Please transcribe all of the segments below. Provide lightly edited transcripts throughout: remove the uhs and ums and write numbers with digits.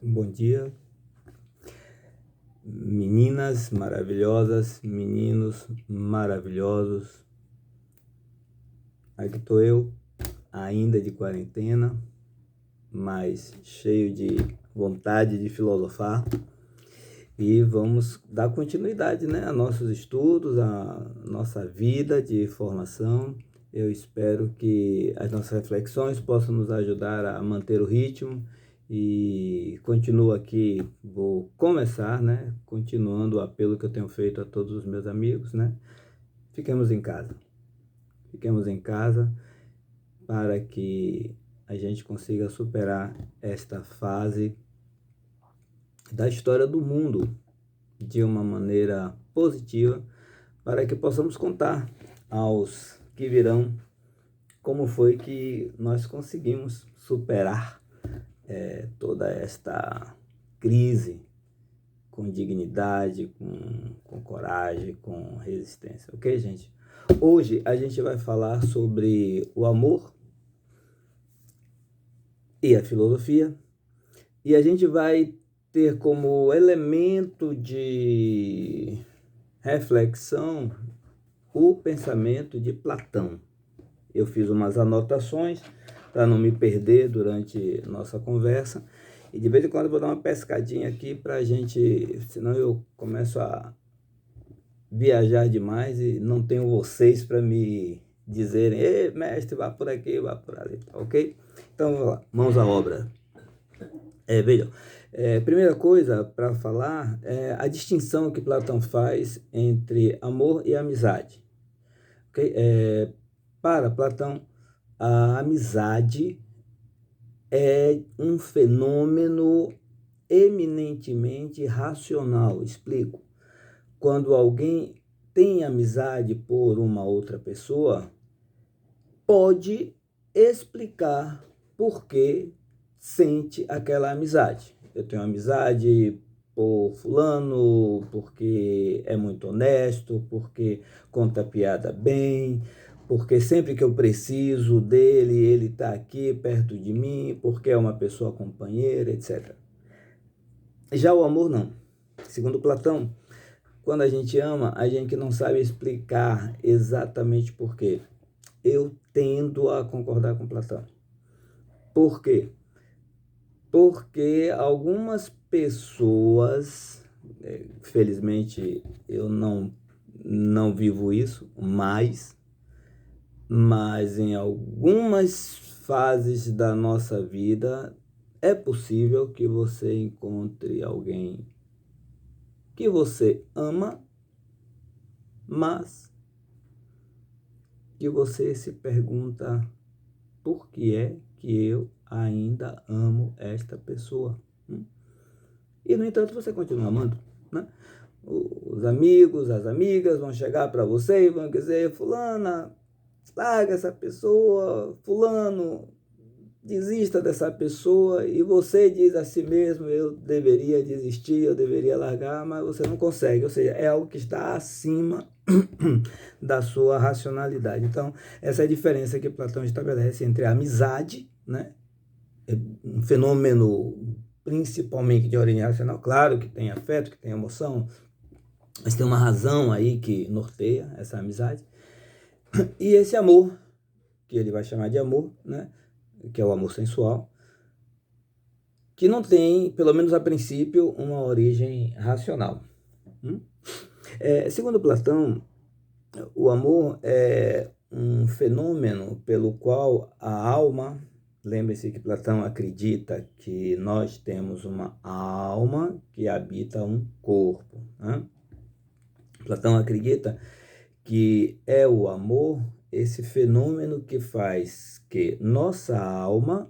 Bom dia, meninas maravilhosas, meninos maravilhosos. Aqui estou eu, ainda de quarentena, mas cheio de vontade de filosofar. E vamos dar continuidade, a nossos estudos, a nossa vida de formação. Eu espero que as nossas reflexões possam nos ajudar a manter o ritmo. E continuo aqui, vou começar, continuando o apelo que eu tenho feito a todos os meus amigos, Fiquemos em casa. Fiquemos em casa para que a gente consiga superar esta fase da história do mundo de uma maneira positiva, para que possamos contar aos que virão como foi que nós conseguimos superar toda esta crise com dignidade, com coragem, com resistência. Ok, gente? Hoje a gente vai falar sobre o amor e a filosofia, e a gente vai ter como elemento de reflexão o pensamento de Platão. Eu fiz umas anotações para não me perder durante nossa conversa, e de vez em quando eu vou dar uma pescadinha aqui para a gente, senão eu começo a viajar demais e não tenho vocês para me dizerem: ei, mestre, vá por aqui, vá por ali, ok? Então vamos lá, mãos à obra. Vejam, primeira coisa para falar é a distinção que Platão faz entre amor e amizade. Okay? Para Platão, a amizade é um fenômeno eminentemente racional. Explico. Quando alguém tem amizade por uma outra pessoa, pode explicar por que sente aquela amizade. Eu tenho amizade por fulano, porque é muito honesto, porque conta piada bem, porque sempre que eu preciso dele, ele está aqui perto de mim, porque é uma pessoa companheira, etc. Já o amor não. Segundo Platão, quando a gente ama, a gente não sabe explicar exatamente por quê. Eu tendo a concordar com Platão. Por quê? Porque algumas pessoas, felizmente eu não vivo isso, mas em algumas fases da nossa vida é possível que você encontre alguém que você ama, mas que você se pergunta: por que é que eu ainda amo esta pessoa? E, no entanto, você continua amando, Os amigos, as amigas vão chegar para você e vão dizer: fulana, larga essa pessoa, fulano, desista dessa pessoa, e você diz a si mesmo: eu deveria desistir, eu deveria largar, mas você não consegue, ou seja, é algo que está acima da sua racionalidade. Então, essa é a diferença que Platão estabelece entre a amizade, um fenômeno principalmente de origem racional, claro que tem afeto, que tem emoção, mas tem uma razão aí que norteia essa amizade, e esse amor, que ele vai chamar de amor, que é o amor sensual, que não tem, pelo menos a princípio, uma origem racional. Segundo Platão, o amor é um fenômeno pelo qual a alma, lembre-se que Platão acredita que nós temos uma alma que habita um corpo. Platão acredita que é o amor esse fenômeno que faz que nossa alma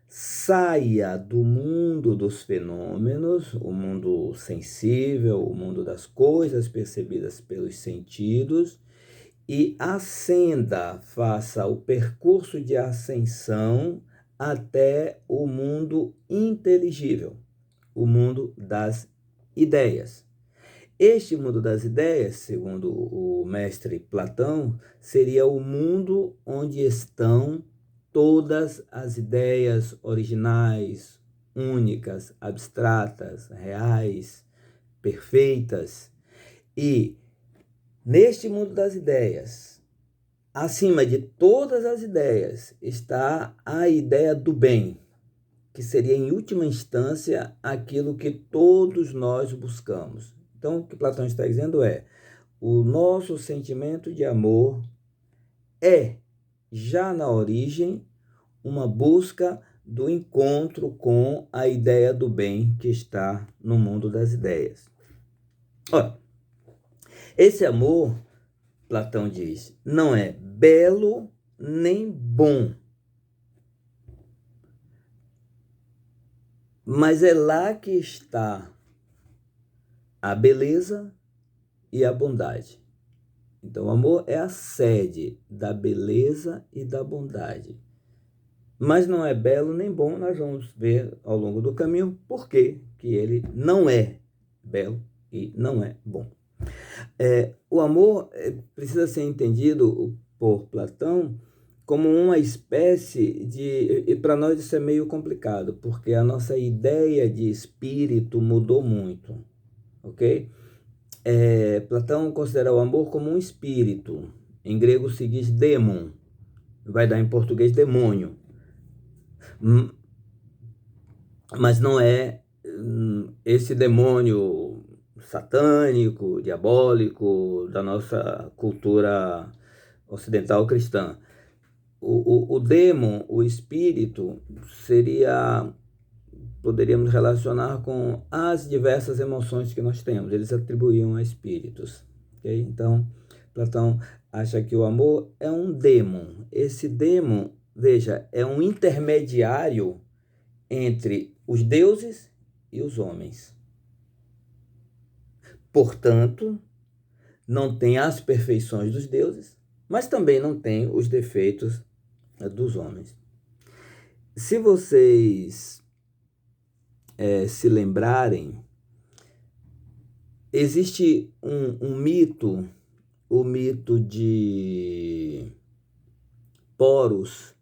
saia do mundo dos fenômenos, o mundo sensível, o mundo das coisas percebidas pelos sentidos, e ascenda, faça o percurso de ascensão até o mundo inteligível, o mundo das ideias. Este mundo das ideias, segundo o mestre Platão, seria o mundo onde estão todas as ideias originais, únicas, abstratas, reais, perfeitas. E neste mundo das ideias, acima de todas as ideias, está a ideia do bem, que seria, em última instância, aquilo que todos nós buscamos. Então, o que Platão está dizendo é: o nosso sentimento de amor é, já na origem, uma busca do encontro com a ideia do bem que está no mundo das ideias. Ora, esse amor, Platão diz, não é belo nem bom, mas é lá que está a beleza e a bondade. Então, o amor é a sede da beleza e da bondade. Mas não é belo nem bom, nós vamos ver ao longo do caminho por que ele não é belo e não é bom. O amor precisa ser entendido por Platão como uma espécie de... E para nós isso é meio complicado, porque a nossa ideia de espírito mudou muito, ok? Platão considera o amor como um espírito. Em grego se diz dêmon, vai dar em português demônio. Mas não é esse demônio satânico, diabólico da nossa cultura ocidental cristã. O dêmon, o espírito, poderíamos relacionar com as diversas emoções que nós temos. Eles atribuíam a espíritos. Okay? Então, Platão acha que o amor é um dêmon. Esse dêmon, veja, é um intermediário entre os deuses e os homens. Portanto, não tem as perfeições dos deuses, mas também não tem os defeitos dos homens. Se vocês se lembrarem, existe um mito, o mito de Poros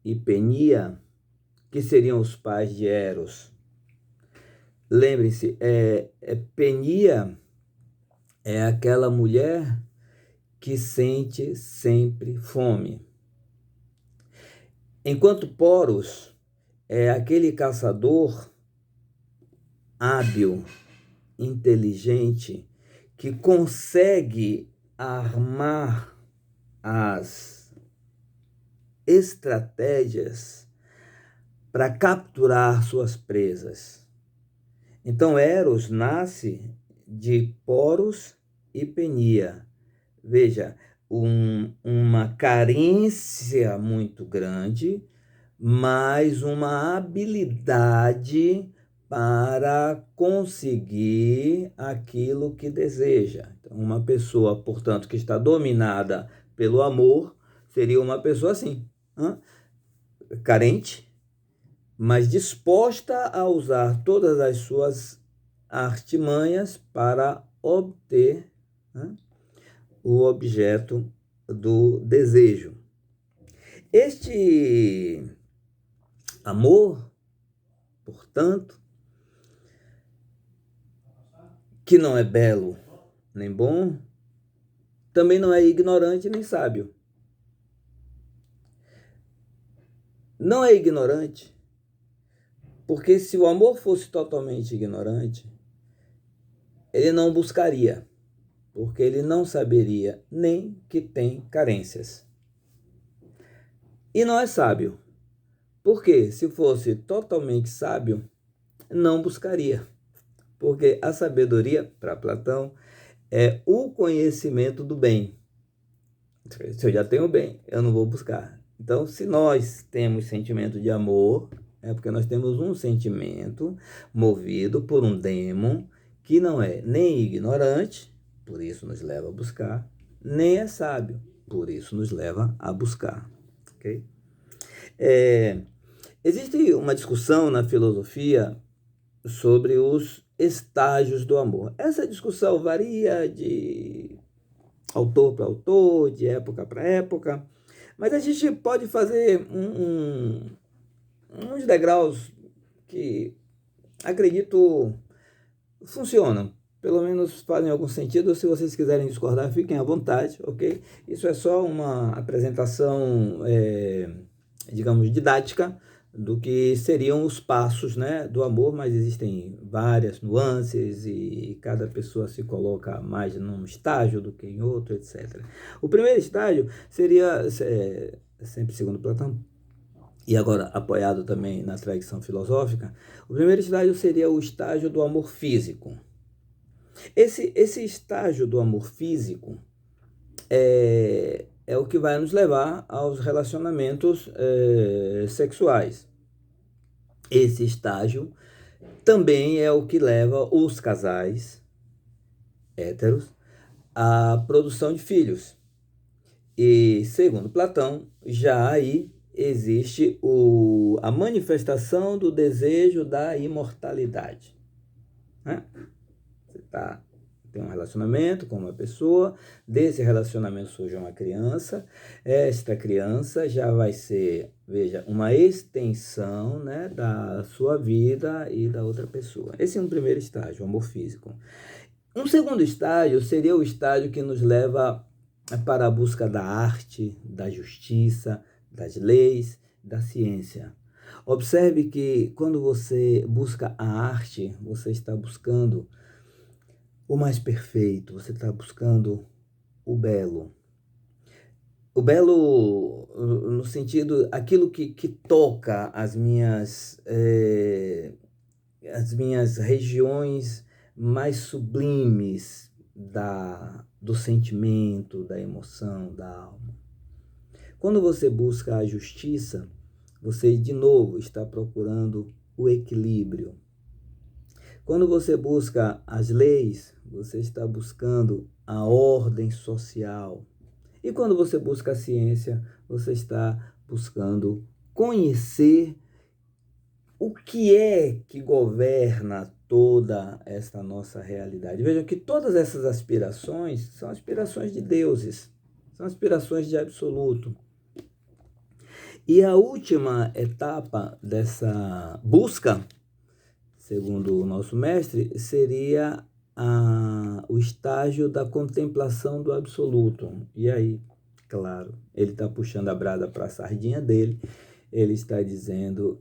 e Penia, que seriam os pais de Eros. Lembrem-se, Penia é aquela mulher que sente sempre fome. Enquanto Poros é aquele caçador hábil, inteligente, que consegue armar as estratégias para capturar suas presas. Então, Eros nasce de Poros e Penia. Veja, uma carência muito grande, mas uma habilidade para conseguir aquilo que deseja. Então, uma pessoa, portanto, que está dominada pelo amor, seria uma pessoa assim, carente, mas disposta a usar todas as suas artimanhas para obter o objeto do desejo. Este amor, portanto, que não é belo nem bom, também não é ignorante nem sábio. Não é ignorante, porque se o amor fosse totalmente ignorante, ele não buscaria, porque ele não saberia nem que tem carências. E não é sábio, porque se fosse totalmente sábio, não buscaria, porque a sabedoria, para Platão, é o conhecimento do bem. Se eu já tenho o bem, eu não vou buscar. Então, se nós temos sentimento de amor, é porque nós temos um sentimento movido por um dêmon que não é nem ignorante, por isso nos leva a buscar, nem é sábio, por isso nos leva a buscar. Okay? Existe uma discussão na filosofia sobre os estágios do amor. Essa discussão varia de autor para autor, de época para época, mas a gente pode fazer uns degraus que acredito funcionam. Pelo menos fazem algum sentido. Se vocês quiserem discordar, fiquem à vontade, ok? Isso é só uma apresentação, digamos, didática do que seriam os passos, né, do amor, mas existem várias nuances e cada pessoa se coloca mais num estágio do que em outro, etc. O primeiro estágio seria, sempre segundo Platão, e agora apoiado também na tradição filosófica, o primeiro estágio seria o estágio do amor físico. Esse estágio do amor físico é o que vai nos levar aos relacionamentos sexuais. Esse estágio também é o que leva os casais héteros à produção de filhos. E, segundo Platão, já aí existe a manifestação do desejo da imortalidade. Né? Você tem um relacionamento com uma pessoa, desse relacionamento surge uma criança, esta criança já vai ser, veja, uma extensão, né, da sua vida e da outra pessoa. Esse é um primeiro estágio, o amor físico. Um segundo estágio seria o estágio que nos leva para a busca da arte, da justiça, das leis, da ciência. Observe que quando você busca a arte, você está buscando o mais perfeito, você está buscando o belo. O belo no sentido, aquilo que toca as minhas regiões mais sublimes do sentimento, da emoção, da alma. Quando você busca a justiça, você de novo está procurando o equilíbrio. Quando você busca as leis, você está buscando a ordem social. E quando você busca a ciência, você está buscando conhecer o que é que governa toda esta nossa realidade. Vejam que todas essas aspirações são aspirações de deuses, são aspirações de absoluto. E a última etapa dessa busca, segundo o nosso mestre, seria o estágio da contemplação do absoluto. E aí, claro, ele está puxando a brasa para a sardinha dele, ele está dizendo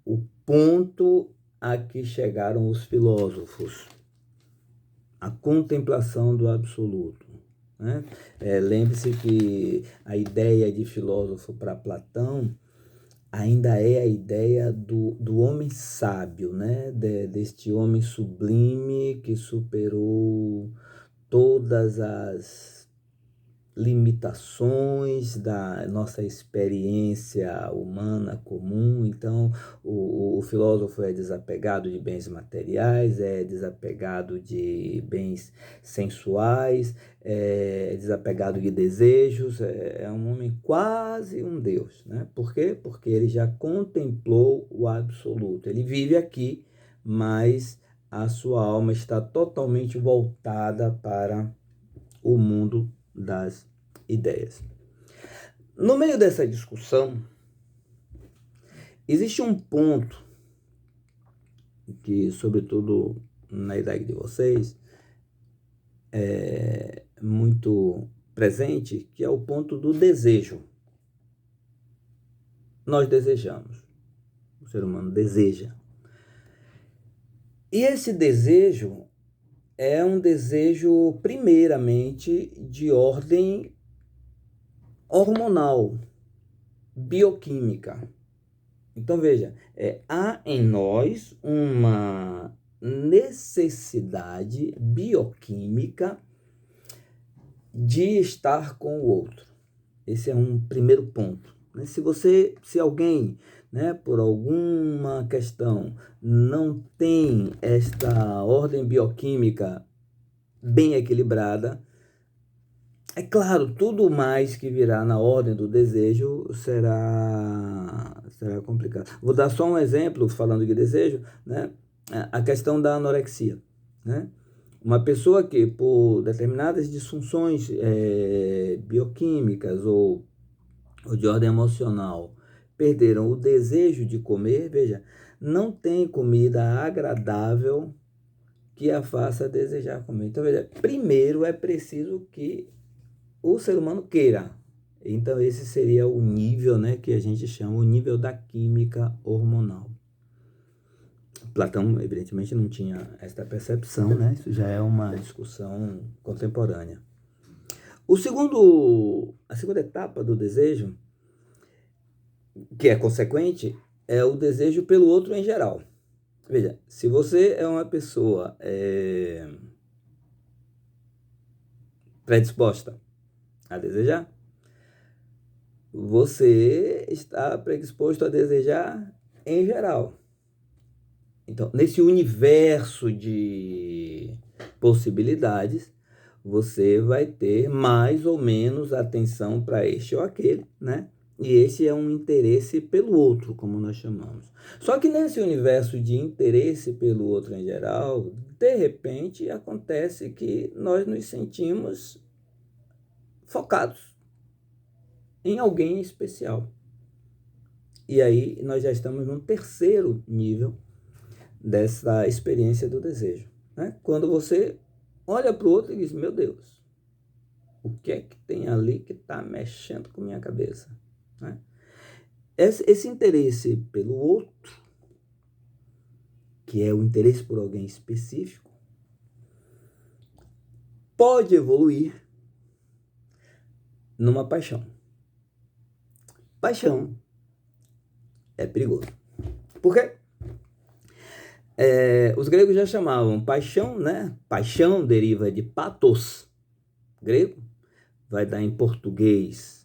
o ponto a que chegaram os filósofos, a contemplação do absoluto. Né? Lembre-se que a ideia de filósofo para Platão ainda é a ideia do homem sábio, né? Deste homem sublime que superou todas as limitações da nossa experiência humana comum. Então, o filósofo é desapegado de bens materiais, é desapegado de bens sensuais, é desapegado de desejos, é um homem quase um Deus, né? Por quê? Porque ele já contemplou o absoluto. Ele vive aqui, mas a sua alma está totalmente voltada para o mundo das ideias. No meio dessa discussão, existe um ponto que, sobretudo na idade de vocês, é muito presente, que é o ponto do desejo. Nós desejamos, o ser humano deseja. E esse desejo é um desejo, primeiramente, de ordem hormonal, bioquímica. Então, veja, há em nós uma necessidade bioquímica de estar com o outro. Esse é um primeiro ponto. Se alguém, né, por alguma questão, não tem esta ordem bioquímica bem equilibrada, é claro, tudo mais que virá na ordem do desejo será complicado. Vou dar só um exemplo, falando de desejo, né? A questão da anorexia. Né? Uma pessoa que, por determinadas disfunções bioquímicas ou de ordem emocional, perderam o desejo de comer, veja, não tem comida agradável que a faça desejar comer. Então, veja, primeiro é preciso que o ser humano queira. Então, esse seria o nível, né, que a gente chama o nível da química hormonal. Platão, evidentemente, não tinha esta percepção, né? Isso já é uma discussão contemporânea. A segunda etapa do desejo, que é consequente, é o desejo pelo outro em geral. Veja, se você é uma pessoa predisposta a desejar, você está predisposto a desejar em geral. Então, nesse universo de possibilidades, você vai ter mais ou menos atenção para este ou aquele, né? E esse é um interesse pelo outro, como nós chamamos. Só que nesse universo de interesse pelo outro em geral, de repente acontece que nós nos sentimos focados em alguém especial. E aí nós já estamos no terceiro nível dessa experiência do desejo, né? Quando você olha para o outro e diz, meu Deus, o que é que tem ali que está mexendo com minha cabeça, né? Esse interesse pelo outro, que é o interesse por alguém específico, pode evoluir numa paixão. Paixão é perigoso. Por quê? Os gregos já chamavam paixão, né? Paixão deriva de pathos, grego, vai dar em português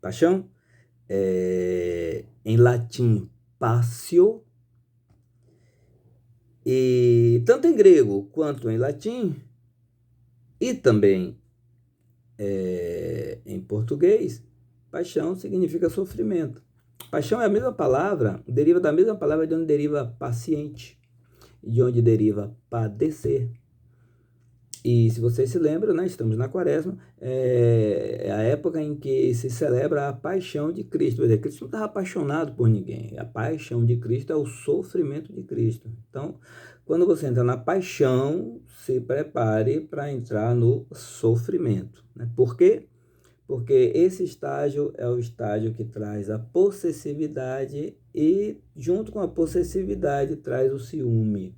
paixão, em latim passio, e tanto em grego quanto em latim, e também em português, paixão significa sofrimento. Paixão é a mesma palavra, deriva da mesma palavra de onde deriva paciente, de onde deriva padecer. E se vocês se lembram, né, estamos na Quaresma, é a época em que se celebra a paixão de Cristo. Quer dizer, Cristo não estava apaixonado por ninguém. A paixão de Cristo é o sofrimento de Cristo. Então, quando você entra na paixão, se prepare para entrar no sofrimento, né? Por quê? Porque esse estágio é o estágio que traz a possessividade e, junto com a possessividade, traz o ciúme.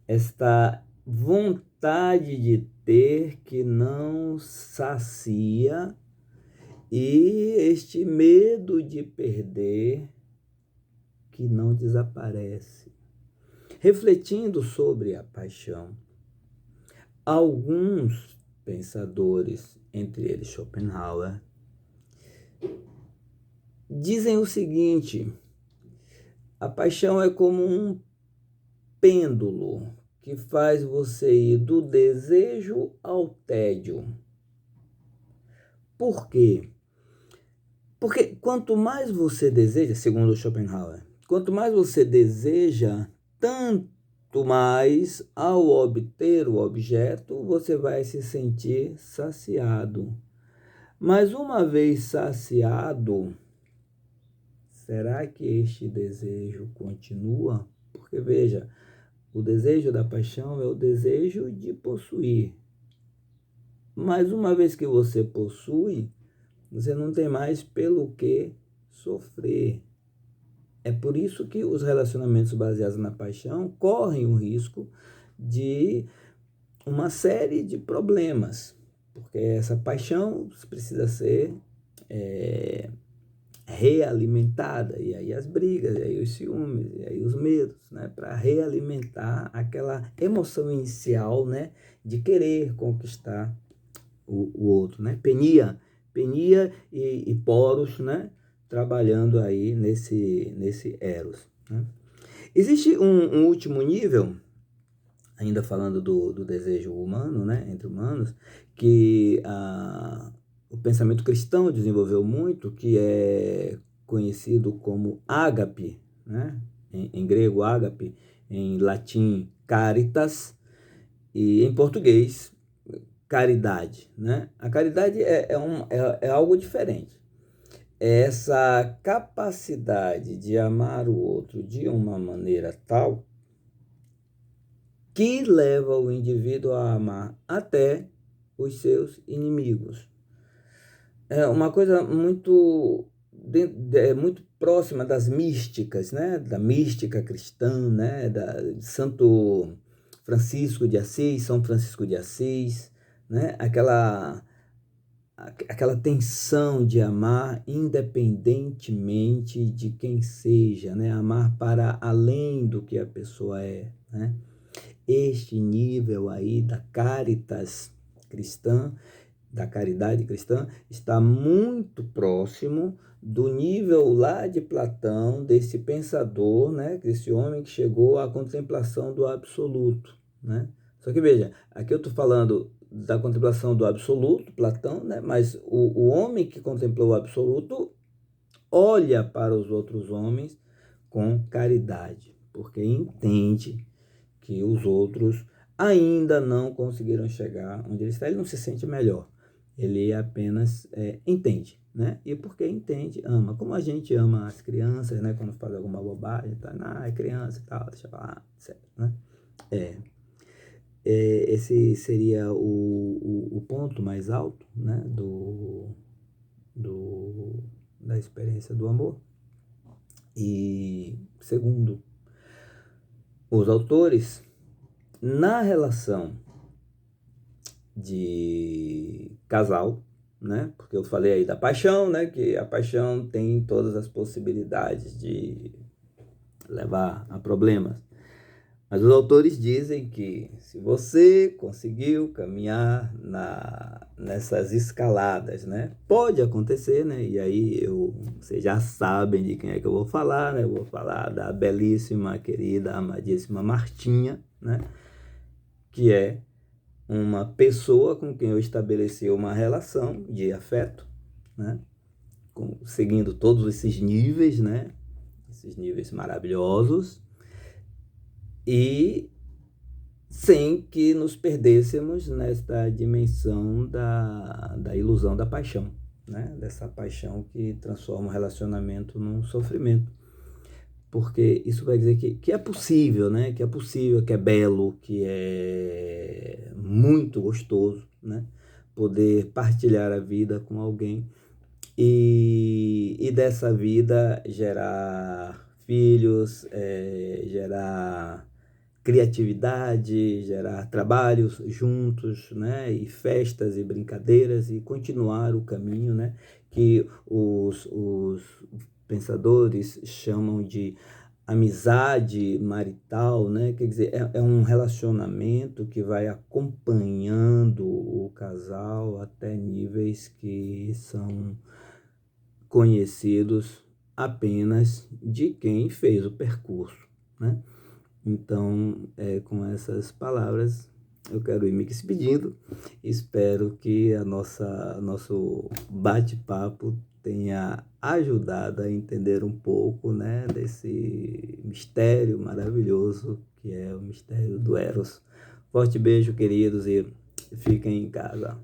Esta vontade de ter que não sacia e este medo de perder que não desaparece. Refletindo sobre a paixão, alguns pensadores, entre eles Schopenhauer, dizem o seguinte: a paixão é como um pêndulo que faz você ir do desejo ao tédio. Por quê? Porque quanto mais você deseja, segundo Schopenhauer, quanto mais você deseja, tanto mais, ao obter o objeto, você vai se sentir saciado. Mas uma vez saciado, será que este desejo continua? Porque, veja, o desejo da paixão é o desejo de possuir. Mas uma vez que você possui, você não tem mais pelo que sofrer. É por isso que os relacionamentos baseados na paixão correm o risco de uma série de problemas. Porque essa paixão precisa ser realimentada, e aí as brigas, e aí os ciúmes, e aí os medos, né, para realimentar aquela emoção inicial, né, de querer conquistar o outro, né, penia e poros, né, trabalhando aí nesse eros, né. Existe um último nível, ainda falando do desejo humano, né, entre humanos, que o pensamento cristão desenvolveu muito, que é conhecido como ágape, né? Em grego, ágape, em latim, caritas, e em português, caridade, né? A caridade é algo diferente. essa capacidade de amar o outro de uma maneira tal que leva o indivíduo a amar até os seus inimigos. É uma coisa muito próxima das místicas, né? Da mística cristã, né? Da Santo Francisco de Assis, São Francisco de Assis, né? Aquela tensão de amar independentemente de quem seja, né? Amar para além do que a pessoa é, né? Este nível aí da caritas cristã, da caridade cristã, está muito próximo do nível lá de Platão, desse pensador, né? Desse homem que chegou à contemplação do absoluto, né? Só que veja, aqui eu estou falando da contemplação do absoluto, Platão, né? Mas o homem que contemplou o absoluto olha para os outros homens com caridade, porque entende que os outros ainda não conseguiram chegar onde ele está. Ele não se sente melhor, ele apenas entende, né? E porque entende, ama. Como a gente ama as crianças, né? Quando faz alguma bobagem, tá? É criança e tal, deixa eu falar, certo, né? Esse seria o ponto mais alto, né? Da experiência do amor. E segundo os autores, na relação de casal, né? Porque eu falei aí da paixão, né? Que a paixão tem todas as possibilidades de levar a problemas. Mas os autores dizem que se você conseguiu caminhar nessas escaladas, né? Pode acontecer, né? E aí vocês já sabem de quem é que eu vou falar, né? Eu vou falar da belíssima, querida, amadíssima Martinha, né? Que é uma pessoa com quem eu estabeleci uma relação de afeto, né? Seguindo todos esses níveis, né? Esses níveis maravilhosos. E sem que nos perdêssemos nesta dimensão da ilusão da paixão, né? Dessa paixão que transforma o relacionamento num sofrimento. Porque isso vai dizer que é possível, né? Que é possível, que é belo, que é muito gostoso, né? Poder partilhar a vida com alguém e dessa vida gerar filhos, gerar criatividade, gerar trabalhos juntos, né? E festas e brincadeiras e continuar o caminho, né? Que os pensadores chamam de amizade marital, né? Quer dizer, é um relacionamento que vai acompanhando o casal até níveis que são conhecidos apenas de quem fez o percurso, né? Então, com essas palavras, eu quero ir me despedindo. Espero que nosso bate-papo tenha ajudado a entender um pouco, né, desse mistério maravilhoso que é o mistério do Eros. Forte beijo, queridos, e fiquem em casa.